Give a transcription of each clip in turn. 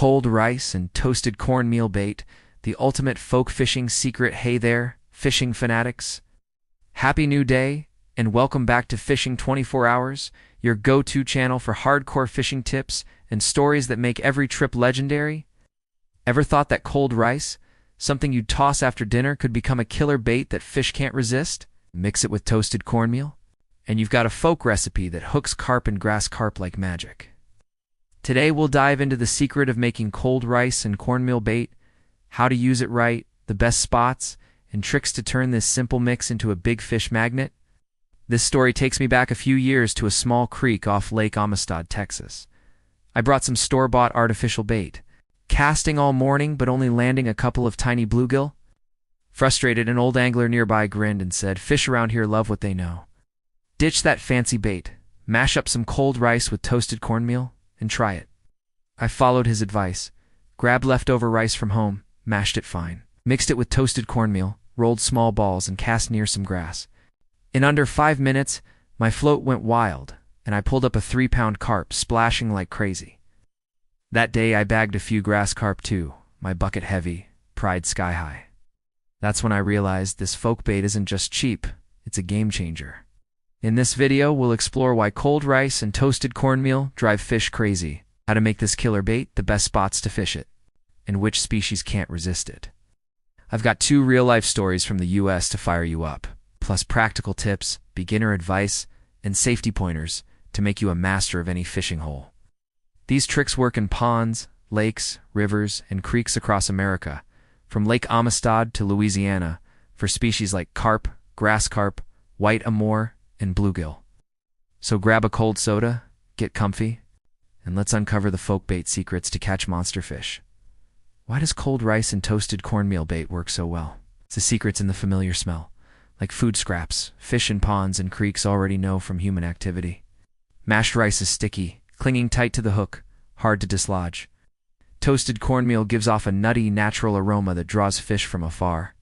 Cold rice and toasted cornmeal bait, the ultimate folk fishing secret. Hey there, fishing fanatics. Happy new day, and welcome back to Fishing 24 Hours, your go-to channel for hardcore fishing tips and stories that make every trip legendary. Ever thought that cold rice, something you'd toss after dinner, could become a killer bait that fish can't resist? Mix it with toasted cornmeal, and you've got a folk recipe that hooks carp and grass carp like magic. Today we'll dive into the secret of making cold rice and cornmeal bait, how to use it right, the best spots, and tricks to turn this simple mix into a big fish magnet. This story takes me back a few years to a small creek off Lake Amistad, Texas. I brought some store-bought artificial bait, casting all morning but only landing a couple of tiny bluegill. Frustrated, an old angler nearby grinned and said, "Fish around here love what they know. Ditch that fancy bait, mash up some cold rice with toasted cornmeal, and try it." I followed his advice, grabbed leftover rice from home, mashed it fine, mixed it with toasted cornmeal, rolled small balls, and cast near some grass. In under 5 minutes, my float went wild, and I pulled up a 3-pound carp, splashing like crazy. That day I bagged a few grass carp too, my bucket heavy, pride sky high. That's when I realized this folk bait isn't just cheap, it's a game changer. In this video, we'll explore why cold rice and toasted cornmeal drive fish crazy, how to make this killer bait, the best spots to fish it, and which species can't resist it. I've got 2 real-life stories from the US to fire you up, plus practical tips, beginner advice, and safety pointers to make you a master of any fishing hole. These tricks work in ponds, lakes, rivers, and creeks across America, from Lake Amistad to Louisiana, for species like carp, grass carp, white amur, and bluegill. So grab a cold soda, get comfy, and let's uncover the folk bait secrets to catch monster fish. Why does cold rice and toasted cornmeal bait work so well? The secret's in the familiar smell, like food scraps fish in ponds and creeks already know from human activity. Mashed rice is sticky, clinging tight to the hook, hard to dislodge. Toasted cornmeal gives off a nutty, natural aroma that draws fish from afar.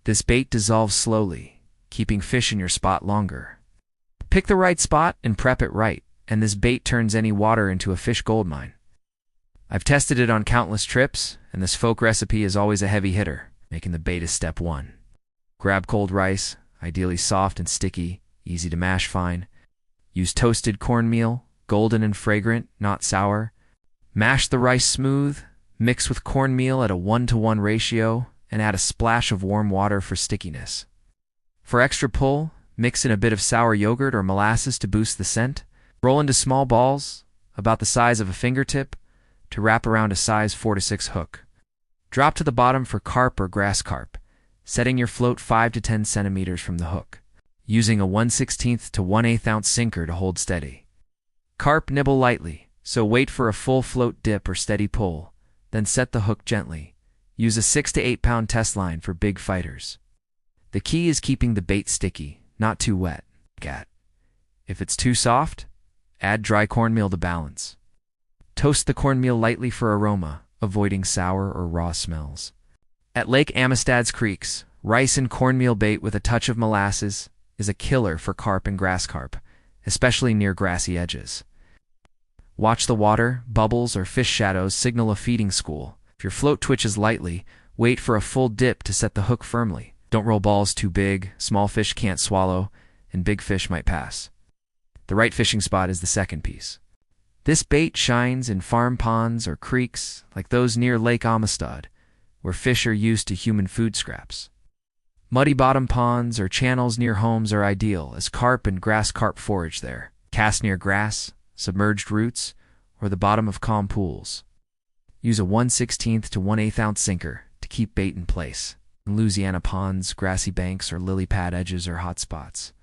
This bait dissolves slowly, keeping fish in your spot longer. Pick the right spot and prep it right, and this bait turns any water into a fish goldmine. I've tested it on countless trips, and this folk recipe is always a heavy hitter, making the bait is step 1. Grab cold rice, ideally soft and sticky, easy to mash fine. Use toasted cornmeal, golden and fragrant, not sour. Mash the rice smooth, mix with cornmeal at a 1-to-1 ratio, and add a splash of warm water for stickiness. For extra pull, mix in a bit of sour yogurt or molasses to boost the scent. Roll into small balls, about the size of a fingertip, to wrap around a size 4 to 6 hook. Drop to the bottom for carp or grass carp, setting your float 5 to 10 centimeters from the hook, using a 1/16 to 1/8 ounce sinker to hold steady. Carp nibble lightly, so wait for a full float dip or steady pull, then set the hook gently. Use a 6 to 8 pound test line for big fighters. The key is keeping the bait sticky, not too wet. If it's too soft, add dry cornmeal to balance. Toast the cornmeal lightly for aroma, avoiding sour or raw smells. At Lake Amistad's creeks, rice and cornmeal bait with a touch of molasses is a killer for carp and grass carp, especially near grassy edges. Watch the water, bubbles, or fish shadows signal a feeding school. If your float twitches lightly, wait for a full dip to set the hook firmly. Don't roll balls too big, small fish can't swallow, and big fish might pass. The right fishing spot is the second piece. This bait shines in farm ponds or creeks, like those near Lake Amistad, where fish are used to human food scraps. Muddy bottom ponds or channels near homes are ideal, as carp and grass carp forage there. Cast near grass, submerged roots, or the bottom of calm pools. Use a 1/16 to 1/8 ounce sinker to keep bait in place. In Louisiana ponds, grassy banks, or lily pad edges are hot spots.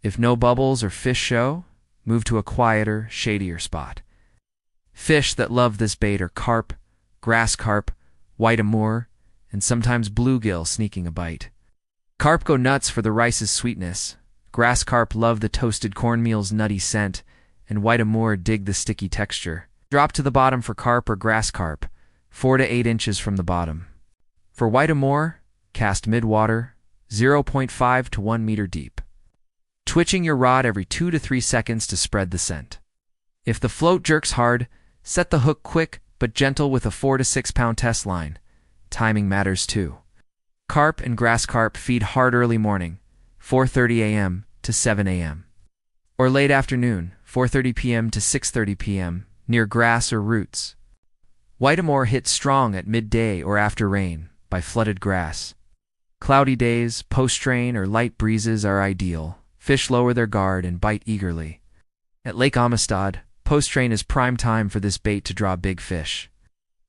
If no bubbles or fish show, move to a quieter, shadier spot. Fish that love this bait are carp, grass carp, white amur, and sometimes bluegill sneaking a bite. Carp go nuts for the rice's sweetness, grass carp love the toasted cornmeal's nutty scent, and white amur dig the sticky texture. Drop to the bottom for carp or grass carp, 4 to 8 inches from the bottom. For white amur, cast mid-water, 0.5 to 1 meter deep. Twitching your rod every 2 to 3 seconds to spread the scent. If the float jerks hard, set the hook quick but gentle with a 4 to 6 pound test line. Timing matters too. Carp and grass carp feed hard early morning, 4:30 a.m. to 7 a.m. or late afternoon, 4:30 p.m. to 6:30 p.m., near grass or roots. Whiteamore hits strong at midday or after rain, by flooded grass. Cloudy days, post-rain, or light breezes are ideal. Fish lower their guard and bite eagerly. At Lake Amistad, post-rain is prime time for this bait to draw big fish.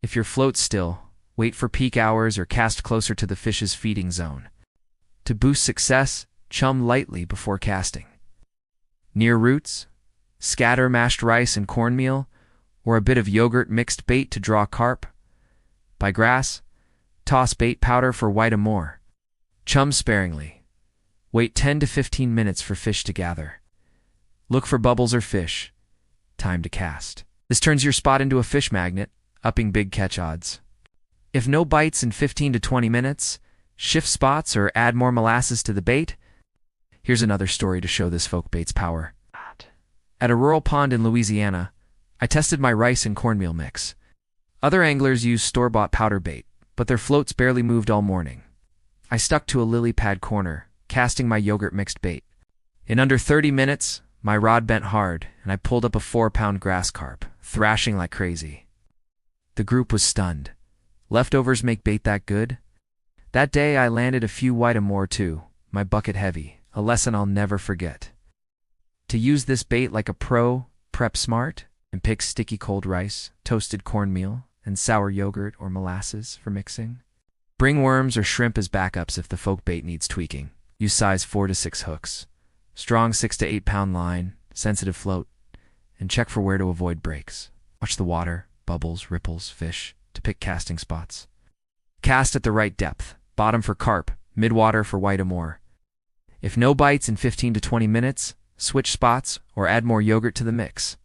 If your float's still, wait for peak hours or cast closer to the fish's feeding zone. To boost success, chum lightly before casting. Near roots, scatter mashed rice and cornmeal, or a bit of yogurt mixed bait to draw carp. By grass, toss bait powder for whiteamore. Chum sparingly. Wait 10 to 15 minutes for fish to gather. Look for bubbles or fish. Time to cast. This turns your spot into a fish magnet, upping big catch odds. If no bites in 15 to 20 minutes, shift spots or add more molasses to the bait. Here's another story to show this folk bait's power. At a rural pond in Louisiana, I tested my rice and cornmeal mix. Other anglers used store-bought powder bait, but their floats barely moved all morning. I stuck to a lily pad corner, casting my yogurt mixed bait. In under 30 minutes, my rod bent hard, and I pulled up a 4-pound grass carp, thrashing like crazy. The group was stunned. Leftovers make bait that good? That day I landed a few whiteamore too, my bucket heavy, a lesson I'll never forget. To use this bait like a pro, prep smart, and pick sticky cold rice, toasted cornmeal, and sour yogurt or molasses for mixing. Bring worms or shrimp as backups if the folk bait needs tweaking. Use size 4 to 6 hooks. Strong 6 to 8 pound line, sensitive float, and check for where to avoid breaks. Watch the water, bubbles, ripples, fish, to pick casting spots. Cast at the right depth, bottom for carp, midwater for whiteamore. If no bites in 15 to 20 minutes, switch spots or add more yogurt to the mix.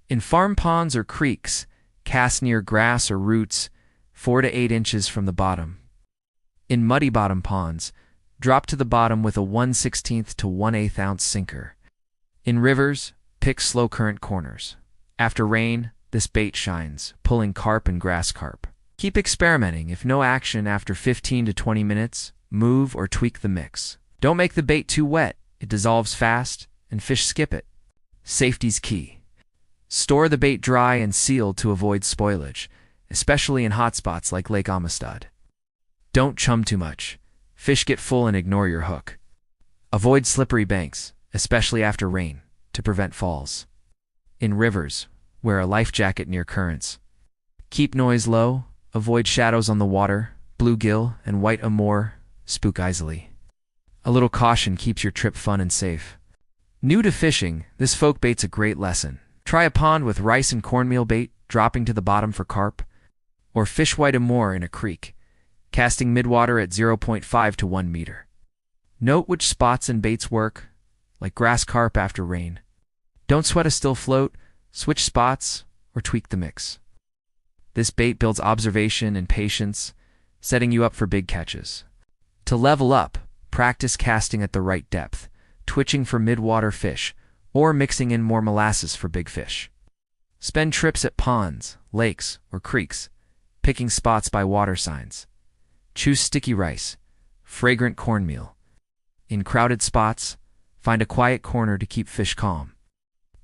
In farm ponds or creeks, cast near grass or roots, 4 to 8 inches from the bottom. In muddy bottom ponds, drop to the bottom with a 1/16 to 1/8 ounce sinker. In rivers, pick slow current corners. After rain, this bait shines, pulling carp and grass carp. Keep experimenting. If no action after 15 to 20 minutes, move or tweak the mix. Don't make the bait too wet. It dissolves fast, and fish skip it. Safety's key. Store the bait dry and sealed to avoid spoilage, especially in hot spots like Lake Amistad. Don't chum too much. Fish get full and ignore your hook. Avoid slippery banks, especially after rain, to prevent falls. In rivers, wear a life jacket near currents. Keep noise low, avoid shadows on the water, bluegill and whiteamore spook easily. A little caution keeps your trip fun and safe. New to fishing, this folk bait's a great lesson. Try a pond with rice and cornmeal bait, dropping to the bottom for carp, or fish whiteamore in a creek, casting midwater at 0.5 to 1 meter. Note which spots and baits work, like grass carp after rain. Don't sweat a still float, switch spots, or tweak the mix. This bait builds observation and patience, setting you up for big catches. To level up, practice casting at the right depth, twitching for midwater fish, or mixing in more molasses for big fish. Spend trips at ponds, lakes, or creeks, picking spots by water signs. Choose sticky rice, fragrant cornmeal. In crowded spots, find a quiet corner to keep fish calm.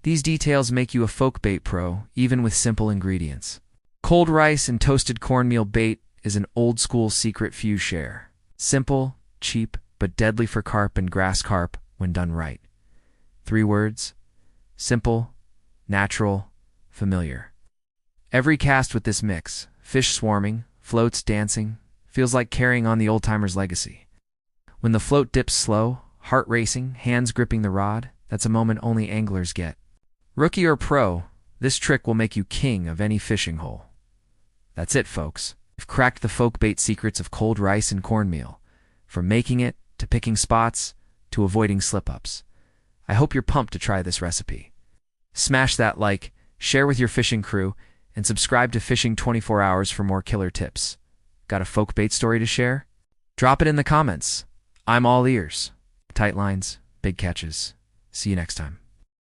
These details make you a folk bait pro, even with simple ingredients. Cold rice and toasted cornmeal bait is an old-school secret few share. Simple, cheap, but deadly for carp and grass carp when done right. 3 words: simple, natural, familiar. Every cast with this mix, fish swarming, floats dancing, feels like carrying on the old-timer's legacy. When the float dips slow, heart racing, hands gripping the rod, that's a moment only anglers get. Rookie or pro, this trick will make you king of any fishing hole. That's it, folks. You've cracked the folk bait secrets of cold rice and cornmeal, from making it, to picking spots, to avoiding slip-ups. I hope you're pumped to try this recipe. Smash that like, share with your fishing crew, and subscribe to Fishing 24 Hours for more killer tips. Got a folk bait story to share? Drop it in the comments. I'm all ears. Tight lines, big catches. See you next time.